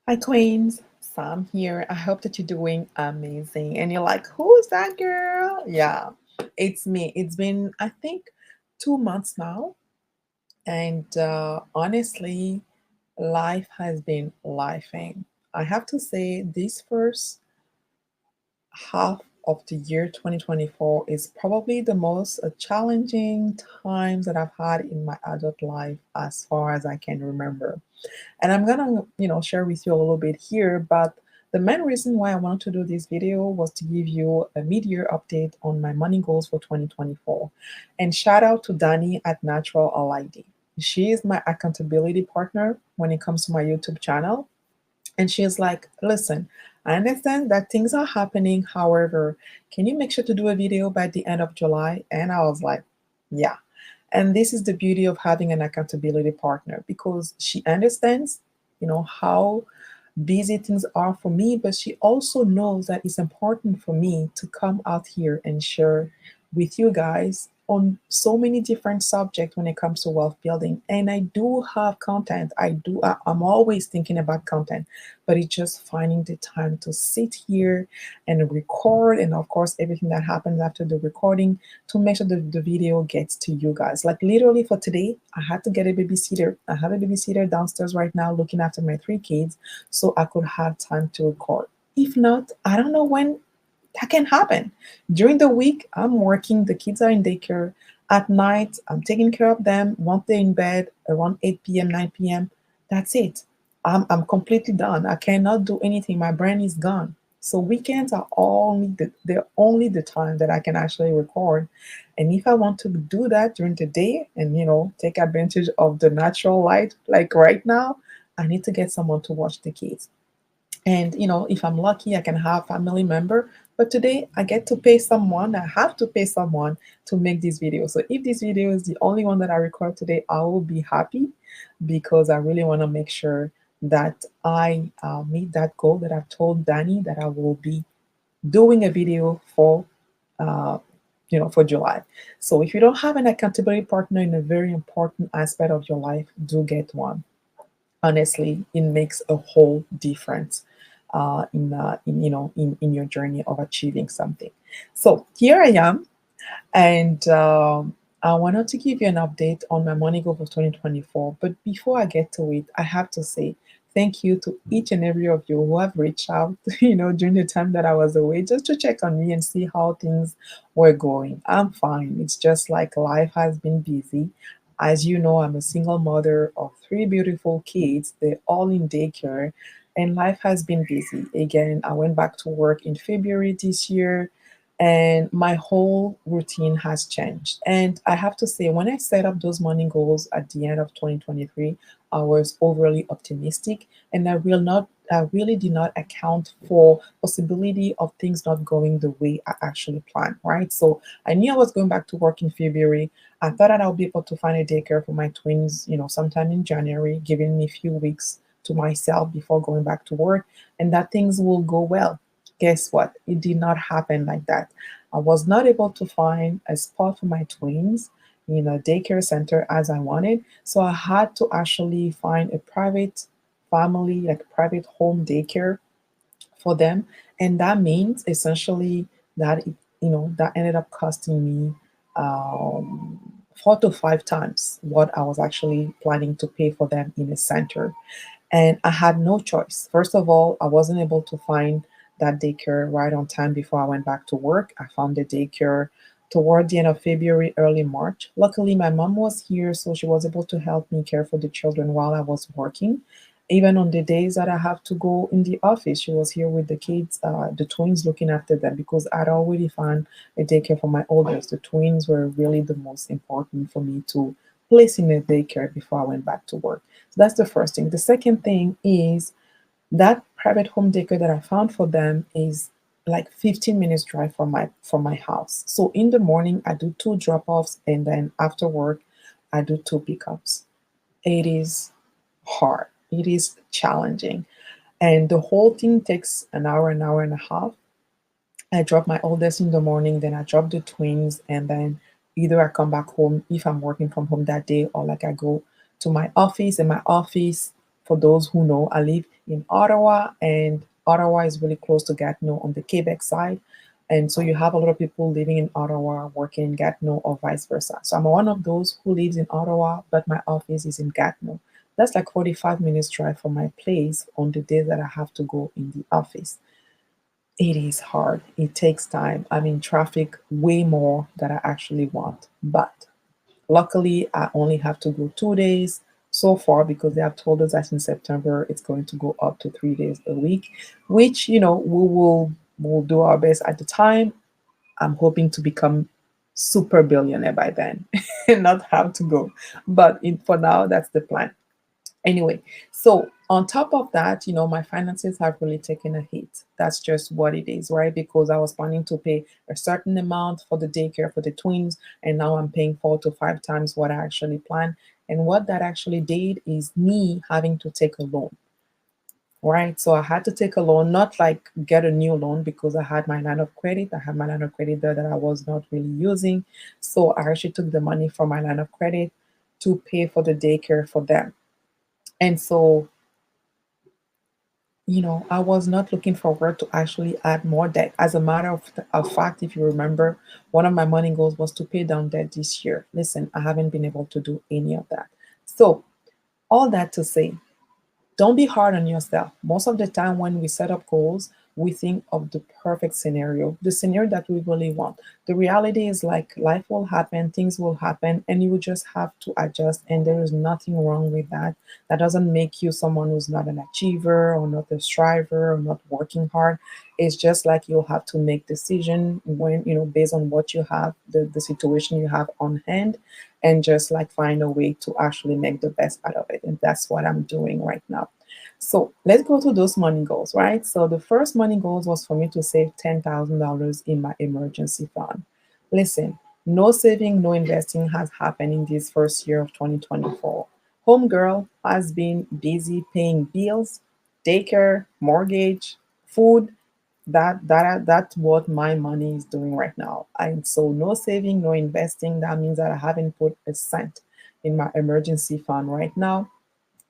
Hi, Queens. Sam here. I hope that you're doing amazing. And you're like, who's that girl? Yeah, it's me. It's been, I think, 2 months now. And honestly, life has been lifing. I have to say, this first half of the year 2024 is probably the most challenging times that I've had in my adult life as far as I can remember. And I'm gonna, share with you a little bit here, but the main reason why I wanted to do this video was to give you a mid-year update on my money goals for 2024. And shout out to Dani at Natural Lid. She is my accountability partner when it comes to my YouTube channel. And she's like, listen, I understand that things are happening. However, can you make sure to do a video by the end of July? And I was like, yeah. And this is the beauty of having an accountability partner because she understands, how busy things are for me, but she also knows that it's important for me to come out here and share with you guys on so many different subjects when it comes to wealth building. And I do have content. I'm always thinking about content, but it's just finding the time to sit here and record. And of course, everything that happens after the recording to make sure that the video gets to you guys. Like literally for today, I had to get a babysitter. I have a babysitter downstairs right now looking after my three kids so I could have time to record. If not, I don't know when that can happen. During the week, I'm working, the kids are in daycare. At night, I'm taking care of them. Once they're in bed around 8 p.m., 9 p.m., that's it. I'm completely done. I cannot do anything. My brain is gone. So weekends are they're only the time that I can actually record. And if I want to do that during the day and take advantage of the natural light, like right now, I need to get someone to watch the kids. And if I'm lucky, I can have family member. But today I get to pay someone. I have to pay someone to make this video. So if this video is the only one that I record today, I will be happy because I really want to make sure that I meet that goal that I've told Dani that I will be doing a video for uh, for July. So if you don't have an accountability partner in a very important aspect of your life, do get one. Honestly, it makes a whole difference in your journey of achieving something. So here I am, and I wanted to give you an update on my money goal for 2024. But before I get to it, I have to say thank you to each and every of you who have reached out, during the time that I was away, just to check on me and see how things were going. I'm fine. It's just like life has been busy. As you know, I'm a single mother of three beautiful kids. They're all in daycare, and life has been busy. Again, I went back to work in February this year, and my whole routine has changed. And I have to say, when I set up those money goals at the end of 2023, I was overly optimistic, and I really did not account for possibility of things not going the way I actually planned, right? So I knew I was going back to work in February. I thought that I'll be able to find a daycare for my twins, sometime in January, giving me a few weeks to myself before going back to work, and that things will go well. Guess what? It did not happen like that. I was not able to find a spot for my twins in a daycare center as I wanted. So I had to actually find a private family, like a private home daycare for them. And that means essentially that ended up costing me 4 to 5 times what I was actually planning to pay for them in a center. And I had no choice. First of all, I wasn't able to find that daycare right on time before I went back to work. I found the daycare toward the end of February, early March. Luckily, my mom was here, so she was able to help me care for the children while I was working. Even on the days that I have to go in the office, she was here with the kids, the twins, looking after them because I'd already found a daycare for my oldest. The twins were really the most important for me to place in a daycare before I went back to work. So that's the first thing. The second thing is that private home daycare that I found for them is like 15 minutes drive from my house. So in the morning I do two drop-offs, and then after work I do two pickups. It is hard. It is challenging. And the whole thing takes an hour and a half. I drop my oldest in the morning, then I drop the twins, and then either I come back home if I'm working from home that day, or like I go to my office. In my office, For those who know, I live in Ottawa, and Ottawa is really close to Gatineau on the Quebec side. And so you have a lot of people living in Ottawa working in Gatineau or vice versa. So I'm one of those who lives in Ottawa, but my office is in Gatineau. That's like 45 minutes drive from my place on the days that I have to go in the office. It is hard. It takes time. I'm in traffic way more than I actually want. But luckily, I only have to go 2 days so far because they have told us that in September it's going to go up to 3 days a week, which we will do our best at the time. I'm hoping to become super billionaire by then and not have to go. But for now, that's the plan. Anyway, so on top of that, my finances have really taken a hit. That's just what it is, right? Because I was planning to pay a certain amount for the daycare for the twins, and now I'm paying 4 to 5 times what I actually planned. And what that actually did is me having to take a loan, right? So I had to take a loan, not like get a new loan because I had my line of credit. I had my line of credit there that I was not really using. So I actually took the money from my line of credit to pay for the daycare for them. And so I was not looking forward to actually add more debt. As a matter of fact, if you remember, one of my money goals was to pay down debt this year. Listen, I haven't been able to do any of that. So, all that to say, don't be hard on yourself. Most of the time, when we set up goals, we think of the perfect scenario, the scenario that we really want. The reality is like life will happen, things will happen, and you just have to adjust. And there is nothing wrong with that. That doesn't make you someone who's not an achiever or not a striver or not working hard. It's just like you'll have to make decision when, based on what you have, the situation you have on hand, and just like find a way to actually make the best out of it. And that's what I'm doing right now. So let's go to those money goals, right? So the first money goals was for me to save $10,000 in my emergency fund. Listen, no saving, no investing has happened in this first year of 2024. Homegirl has been busy paying bills, daycare, mortgage, food. That's what my money is doing right now. And so no saving, no investing. That means that I haven't put a cent in my emergency fund right now.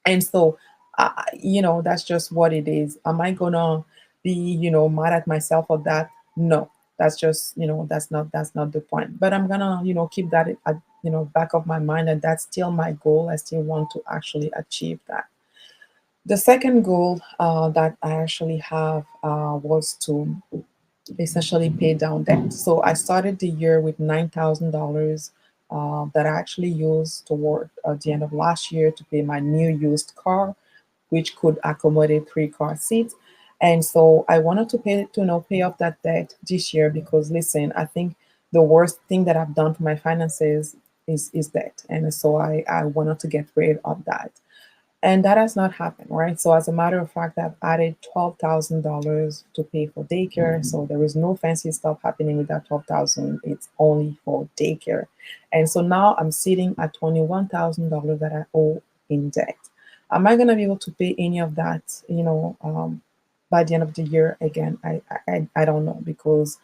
And so, that's just what it is. Am I gonna be, mad at myself for that? No, that's just, that's not the point. But I'm gonna, keep that at, back of my mind, and that's still my goal. I still want to actually achieve that. The second goal that I actually have was to essentially pay down debt. So I started the year with $9,000 that I actually used toward the end of last year to pay my new used car, which could accommodate 3 car seats. And so I wanted to pay off that debt this year because listen, I think the worst thing that I've done for my finances is debt. And so I wanted to get rid of that. And that has not happened, right? So as a matter of fact, I've added $12,000 to pay for daycare. So there is no fancy stuff happening with that 12,000. It's only for daycare. And so now I'm sitting at $21,000 that I owe in debt. Am I gonna be able to pay any of that, by the end of the year? Again, I don't know because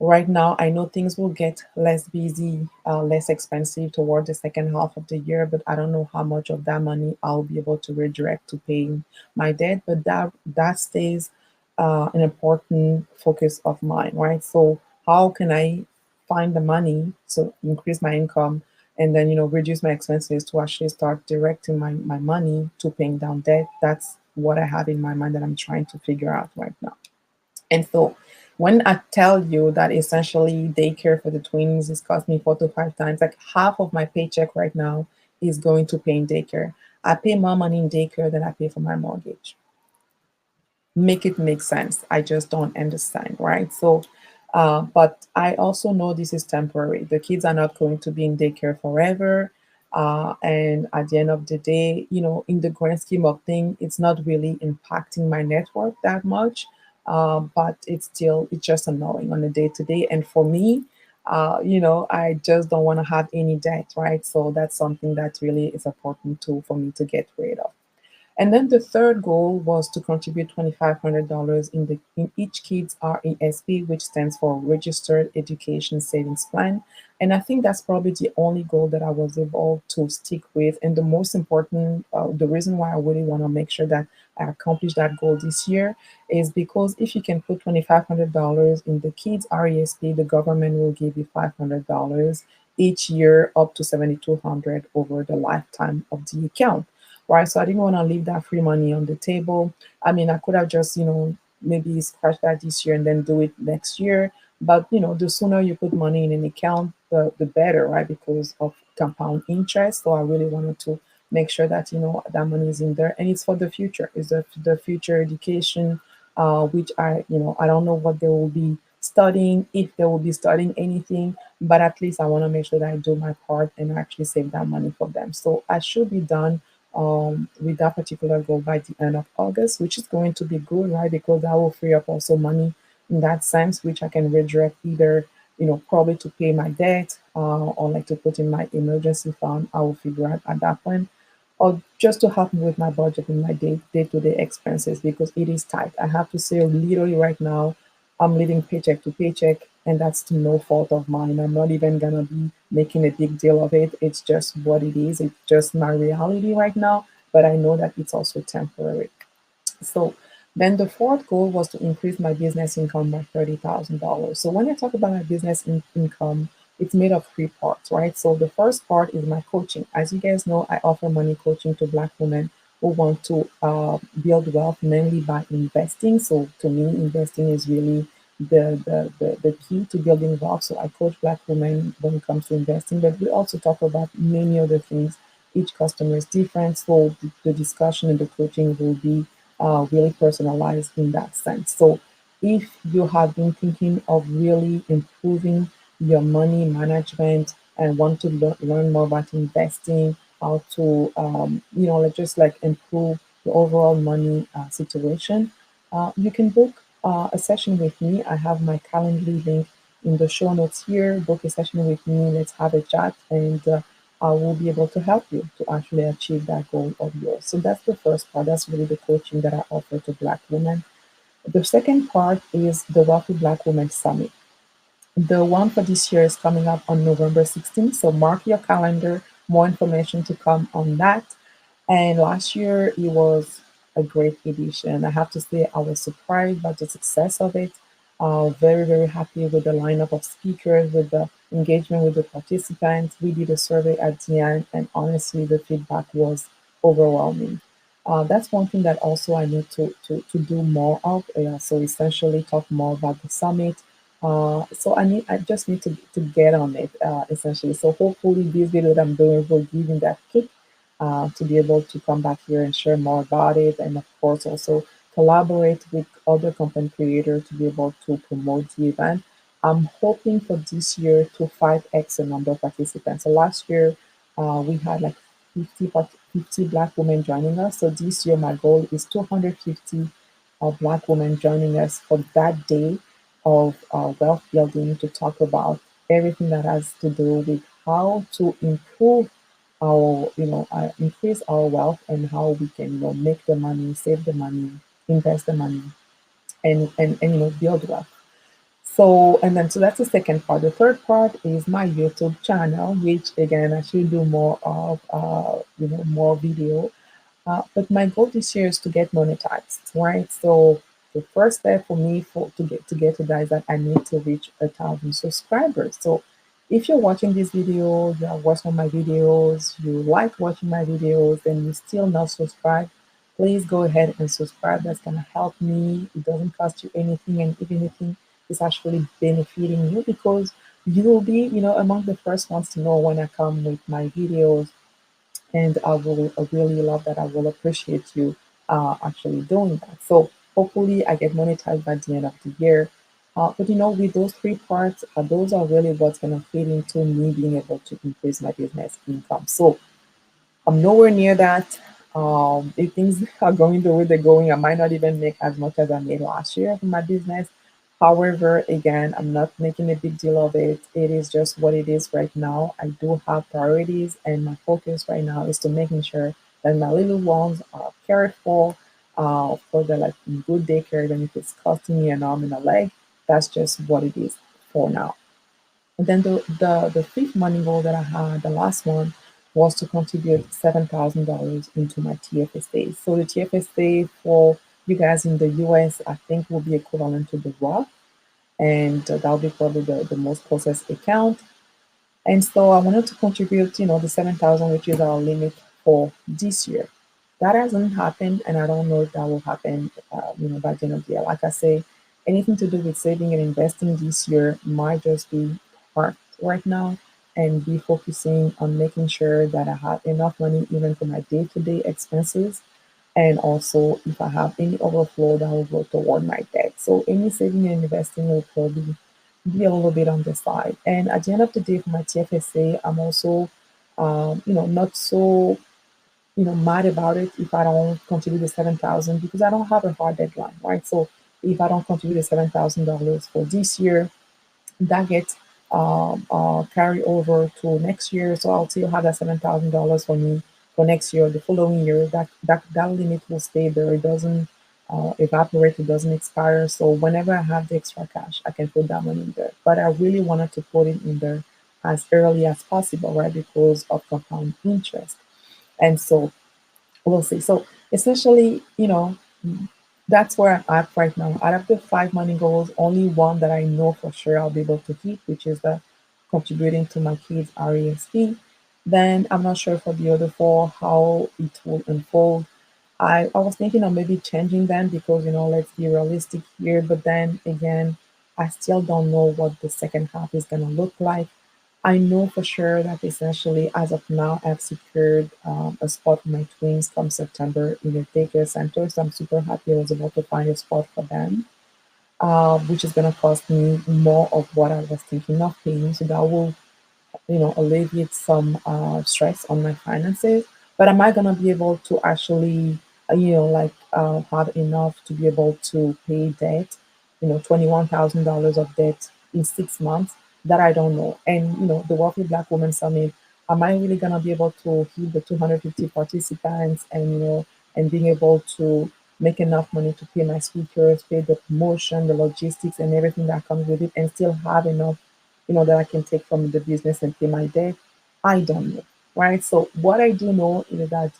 right now I know things will get less busy, less expensive toward the second half of the year, but I don't know how much of that money I'll be able to redirect to paying my debt. But that stays an important focus of mine, right? So how can I find the money to increase my income and then reduce my expenses to actually start directing my money to paying down debt? That's what I have in my mind that I'm trying to figure out right now. And so when I tell you that essentially daycare for the twins is cost me 4 to 5 times, like half of my paycheck right now is going to paying daycare. I pay more money in daycare than I pay for my mortgage. Make it make sense. I just don't understand, right? So, but I also know this is temporary. The kids are not going to be in daycare forever. And at the end of the day, in the grand scheme of things, it's not really impacting my network that much. But it's just annoying on a day to day. And for me, I just don't want to have any debt, right? So that's something that really is important too for me to get rid of. And then the third goal was to contribute $2,500 in each kid's RESP, which stands for Registered Education Savings Plan. And I think that's probably the only goal that I was able to stick with. And the most important, the reason why I really want to make sure that I accomplish that goal this year is because if you can put $2,500 in the kids' RESP, the government will give you $500 each year, up to 7,200 over the lifetime of the account, right? So I didn't want to leave that free money on the table. I mean, I could have just, maybe scratch that this year and then do it next year. But, the sooner you put money in an account, the better, right? Because of compound interest. So I really wanted to make sure that, that money is in there and it's for the future. It's the future education, which I don't know what they will be studying, if they will be studying anything, but at least I want to make sure that I do my part and actually save that money for them. So I should be done with that particular goal by the end of August, which is going to be good, right? Because that will free up also money in that sense, which I can redirect either, probably to pay my debt or like to put in my emergency fund. I will figure out at that point, or just to help me with my budget and my to day expenses because it is tight. I have to say, literally right now, I'm living paycheck to paycheck, and that's to no fault of mine. I'm not even gonna be making a big deal of it. It's just what it is. It's just my reality right now, but I know that it's also temporary. So then the fourth goal was to increase my business income by $30,000. So when I talk about my business income, it's made of three parts, right? So the first part is my coaching. As you guys know, I offer money coaching to Black women who want to build wealth mainly by investing. So to me, investing is really the key to building wealth. So I coach Black women when it comes to investing, but we also talk about many other things. Each customer is different, so the discussion and the coaching will be really personalized in that sense. So if you have been thinking of really improving your money management and want to learn more about investing, how to, like just like improve the overall money situation, you can book a session with me. I have my Calendly link in the show notes here. Book a session with me. Let's have a chat, and I will be able to help you to actually achieve that goal of yours. So that's the first part. That's really the coaching that I offer to Black women. The second part is the Wealthy Black Women Summit. The one for this year is coming up on November 16th. So mark your calendar. More information to come on that. And last year it was a great edition. I have to say I was surprised by the success of it. Very, very happy with the lineup of speakers, with the engagement with the participants. We did a survey at the end, and honestly, the feedback was overwhelming. That's one thing that also I need to do more of. So essentially, talk more about the summit. I just need to get on it essentially. So hopefully, this video that I'm doing will give me that kick to be able to come back here and share more about it, and of course also collaborate with other content creators to be able to promote the event. I'm hoping for this year to 5x the number of participants. So last year we had like 50 Black women joining us. So this year my goal is 250 Black women joining us for that day of wealth building to talk about everything that has to do with how to improve increase our wealth and how we can, make the money, save the money, invest the money, and build wealth. So, and then, so that's the second part. The third part is my YouTube channel, which again, I should do more of, more video. But my goal this year is to get monetized, right? So the first step for me to get to that is that I need to reach 1,000 subscribers. So if you're watching this video, you are watching my videos, you like watching my videos, and you still not subscribed, please go ahead and subscribe. That's gonna help me. It doesn't cost you anything, and if anything, it's actually benefiting you because you will be, among the first ones to know when I come with my videos, and I really love that. I will appreciate you actually doing that. So hopefully I get monetized by the end of the year. But with those three parts, those are really what's gonna fit into me being able to increase my business income. So I'm nowhere near that. If things are going the way they're going, I might not even make as much as I made last year from my business. However, again, I'm not making a big deal of it. It is just what it is right now. I do have priorities, and my focus right now is to making sure and my little ones are cared for the like good daycare, even if it's costing me an arm and a leg. That's just what it is for now. And then the fifth money goal that I had, the last one, was to contribute $7,000 into my TFSA. So the TFSA for you guys in the US, I think will be equivalent to the Roth, and that'll be probably the most closest account. And so I wanted to contribute, the 7,000, which is our limit for this year. That hasn't happened, and I don't know if that will happen, by the end of the year. Like I say, anything to do with saving and investing this year might just be parked right now and be focusing on making sure that I have enough money even for my day-to-day expenses. And also, if I have any overflow, that will go toward my debt. So any saving and investing will probably be a little bit on the side. And at the end of the day, for my TFSA, I'm also, not so, mad about it if I don't contribute the 7,000 because I don't have a hard deadline, right? So if I don't contribute the $7,000 for this year, that gets carry over to next year. So I'll still have that $7,000 for me for next year, the following year. That limit will stay there. It doesn't evaporate. It doesn't expire. So whenever I have the extra cash, I can put that money in there. But I really wanted to put it in there as early as possible, right? Because of compound interest. And so we'll see. So essentially, that's where I'm at right now. Out of the five money goals, only one that I know for sure I'll be able to keep, which is the contributing to my kids' RESP. Then I'm not sure for the other four how it will unfold. I was thinking of maybe changing them because, let's be realistic here. But then again, I still don't know what the second half is going to look like. I know for sure that essentially, as of now, I've secured a spot for my twins come September in the daycare center. So I'm super happy I was able to find a spot for them, which is going to cost me more of what I was thinking of paying. So that will alleviate some stress on my finances. But am I gonna be able to actually, have enough to be able to pay debt? $21,000 of debt in 6 months. That I don't know. And the Wealthy Black Woman Summit. Am I really gonna be able to hit the 250 participants and and being able to make enough money to pay my speakers, pay the promotion, the logistics, and everything that comes with it, and still have enough that I can take from the business and pay my debt? I don't know, right? So what I do know is that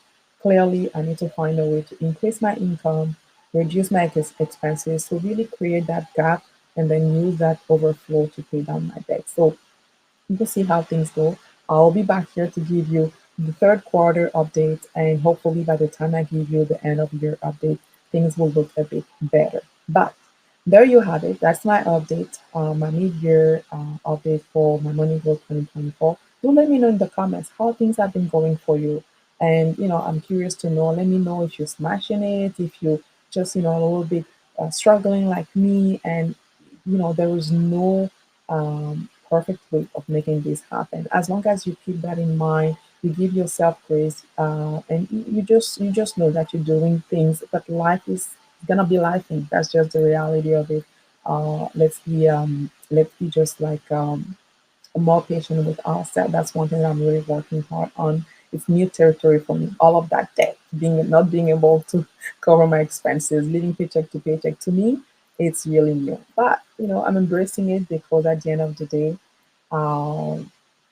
clearly I need to find a way to increase my income, reduce my expenses, to really create that gap and then use that overflow to pay down my debt. So we'll see how things go. I'll be back here to give you the third quarter update, and hopefully by the time I give you the end of year update, things will look a bit better. But there you have it. That's my update, my mid-year update for my Money Goal 2024. Do let me know in the comments how things have been going for you. And, I'm curious to know. Let me know if you're smashing it, if you just, a little bit struggling like me, and, there is no perfect way of making this happen. As long as you keep that in mind, you give yourself grace, and you just know that you're doing things. But life is gonna be life, and that's just the reality of it. Let's be just like more patient with ourselves. That's one thing that I'm really working hard on. It's new territory for me. All of that debt, not being able to cover my expenses, living paycheck to paycheck, to me, it's really new. But I'm embracing it because at the end of the day, um,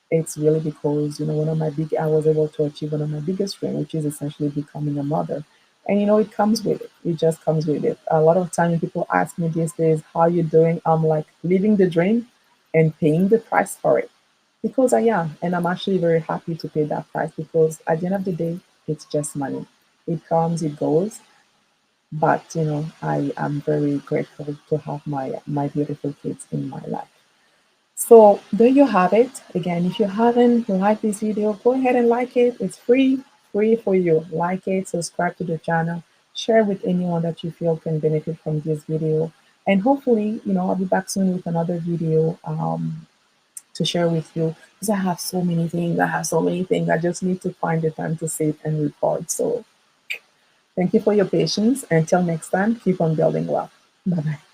it's really because I was able to achieve one of my biggest dreams, which is essentially becoming a mother. And it comes with it. It just comes with it. A lot of time when people ask me these days, "How you doing?" I'm like living the dream and paying the price for it because I am, and I'm actually very happy to pay that price because at the end of the day, it's just money. It comes, it goes, but I am very grateful to have my beautiful kids in my life. So there you have it. Again, if you haven't liked this video, go ahead and like it. It's free for you. Like it, subscribe to the channel, share with anyone that you feel can benefit from this video. And hopefully, I'll be back soon with another video to share with you because I have so many things. I have so many things. I just need to find the time to sit and record. So thank you for your patience. Until next time, keep on building wealth. Bye bye.